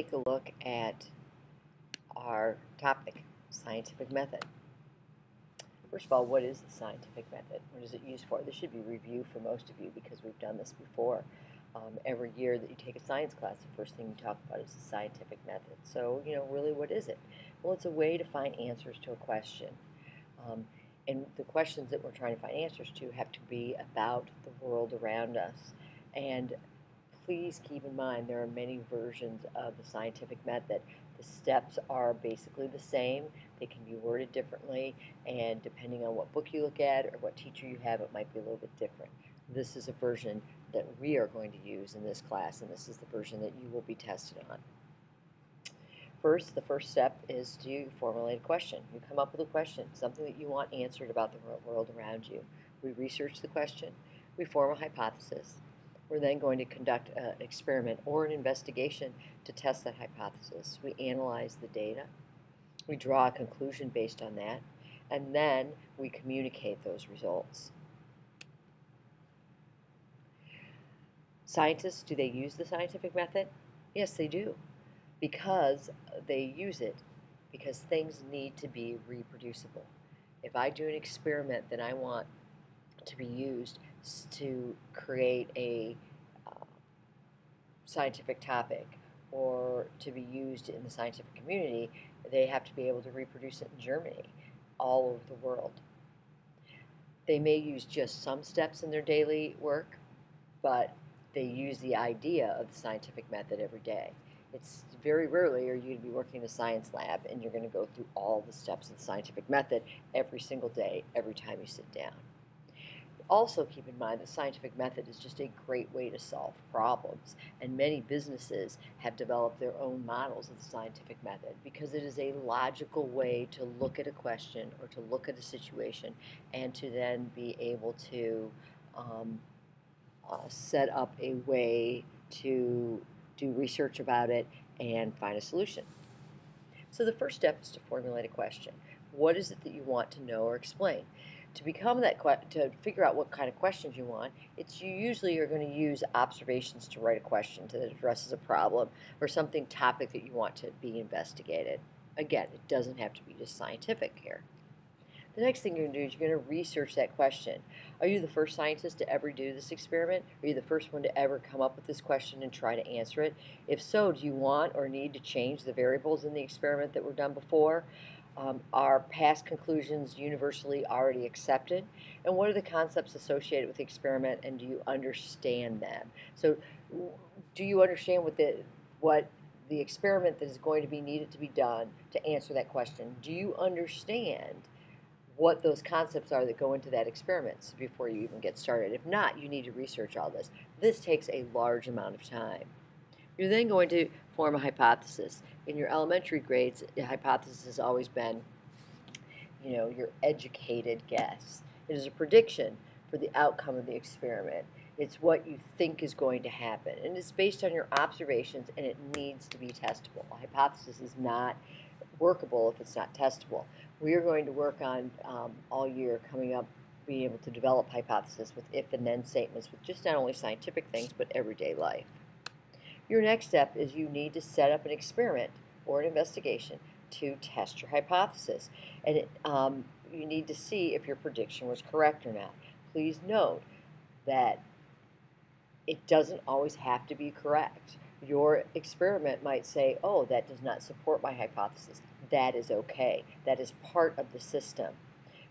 Take a look at our topic, scientific method. First of all, what is the scientific method? What is it used for? This should be review for most of you because we've done this before. Every year that you take a science class, the first thing you talk about is the scientific method. So, really what is it? Well, it's a way to find answers to a question. And the questions that we're trying to find answers to have to be about the world around us. And please keep in mind there are many versions of the scientific method. The steps are basically the same. They can be worded differently, and depending on what book you look at or what teacher you have, it might be a little bit different. This is a version that we are going to use in this class, and this is the version that you will be tested on. First, the first step is to formulate a question. You come up with a question, something that you want answered about the world around you. We research the question, we form a hypothesis. We're then going to conduct an experiment or an investigation to test that hypothesis. We analyze the data, we draw a conclusion based on that, and then we communicate those results. Scientists, do they use the scientific method? Yes, they do, because they use it because things need to be reproducible. If I do an experiment that I want to be used to create a scientific topic or to be used in the scientific community, they have to be able to reproduce it in Germany, all over the world. They may use just some steps in their daily work, but they use the idea of the scientific method every day. It's very rarely are you going to be working in a science lab and you're going to go through all the steps of the scientific method every single day, every time you sit down. Also keep in mind that scientific method is just a great way to solve problems, and many businesses have developed their own models of the scientific method because it is a logical way to look at a question or to look at a situation and to then be able to set up a way to do research about it and find a solution. So the first step is to formulate a question. What is it that you want to know or explain? To figure out what kind of questions you want, you usually are going to use observations to write a question that addresses a problem or something topic that you want to be investigated. Again, it doesn't have to be just scientific here. The next thing you're going to do is you're going to research that question. Are you the first scientist to ever do this experiment? Are you the first one to ever come up with this question and try to answer it? If so, do you want or need to change the variables in the experiment that were done before? Are past conclusions universally already accepted? And what are the concepts associated with the experiment, and do you understand them? So do you understand what the experiment that is going to be needed to be done to answer that question? Do you understand what those concepts are that go into that experiment before you even get started? If not, you need to research all this. This takes a large amount of time. You're then going to form a hypothesis. In your elementary grades, a hypothesis has always been, your educated guess. It is a prediction for the outcome of the experiment. It's what you think is going to happen, and it's based on your observations, and it needs to be testable. A hypothesis is not workable if it's not testable. We are going to work on all year coming up, being able to develop hypotheses with if and then statements with just not only scientific things, but everyday life. Your next step is you need to set up an experiment or an investigation to test your hypothesis. And you need to see if your prediction was correct or not. Please note that it doesn't always have to be correct. Your experiment might say, oh, that does not support my hypothesis. That is okay. That is part of the system.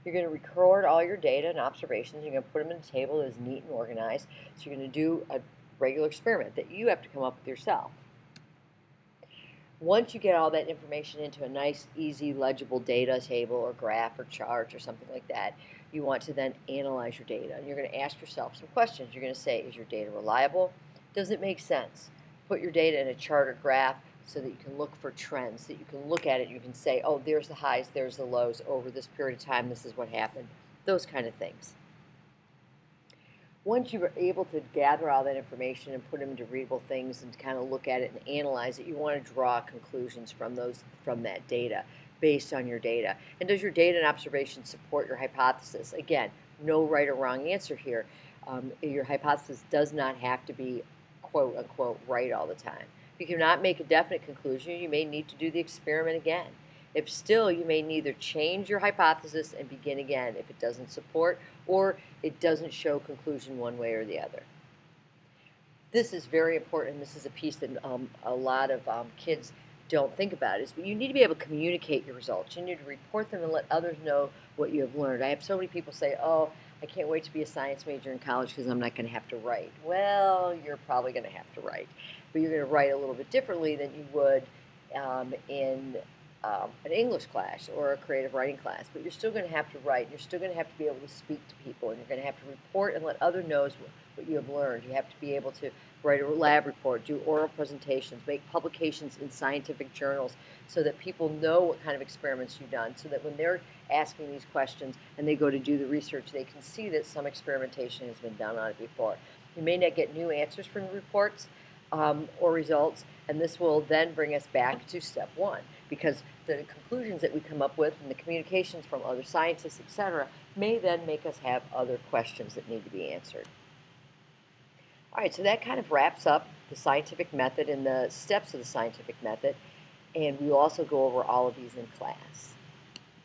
You're going to record all your data and observations. You're going to put them in a table that is neat and organized. So you're going to do a regular experiment that you have to come up with yourself. Once you get all that information into a nice, easy, legible data table or graph or chart or something like that, you want to then analyze your data. And you're going to ask yourself some questions. You're going to say, is your data reliable? Does it make sense? Put your data in a chart or graph so that you can look for trends, that you can look at it, you can say, oh, there's the highs, there's the lows, over this period of time, this is what happened, those kind of things. Once you're able to gather all that information and put them into readable things and kind of look at it and analyze it, you want to draw conclusions from that data based on your data. And does your data and observation support your hypothesis? Again, no right or wrong answer here. Your hypothesis does not have to be quote unquote right all the time. If you cannot make a definite conclusion, you may need to do the experiment again. If still, you may neither change your hypothesis and begin again if it doesn't support or it doesn't show conclusion one way or the other. This is very important, and this is a piece that a lot of kids don't think about, is you need to be able to communicate your results. You need to report them and let others know what you have learned. I have so many people say, oh, I can't wait to be a science major in college because I'm not going to have to write. Well, you're probably going to have to write, but you're going to write a little bit differently than you would in an English class or a creative writing class, but you're still going to have to write. You're still going to have to be able to speak to people, and you're going to have to report and let others know what you have learned. You have to be able to write a lab report, do oral presentations, make publications in scientific journals so that people know what kind of experiments you've done, so that when they're asking these questions and they go to do the research, they can see that some experimentation has been done on it before. You may not get new answers from the reports or results, and this will then bring us back to step one, because the conclusions that we come up with and the communications from other scientists, etc., may then make us have other questions that need to be answered. All right, so that kind of wraps up the scientific method and the steps of the scientific method, and we will also go over all of these in class.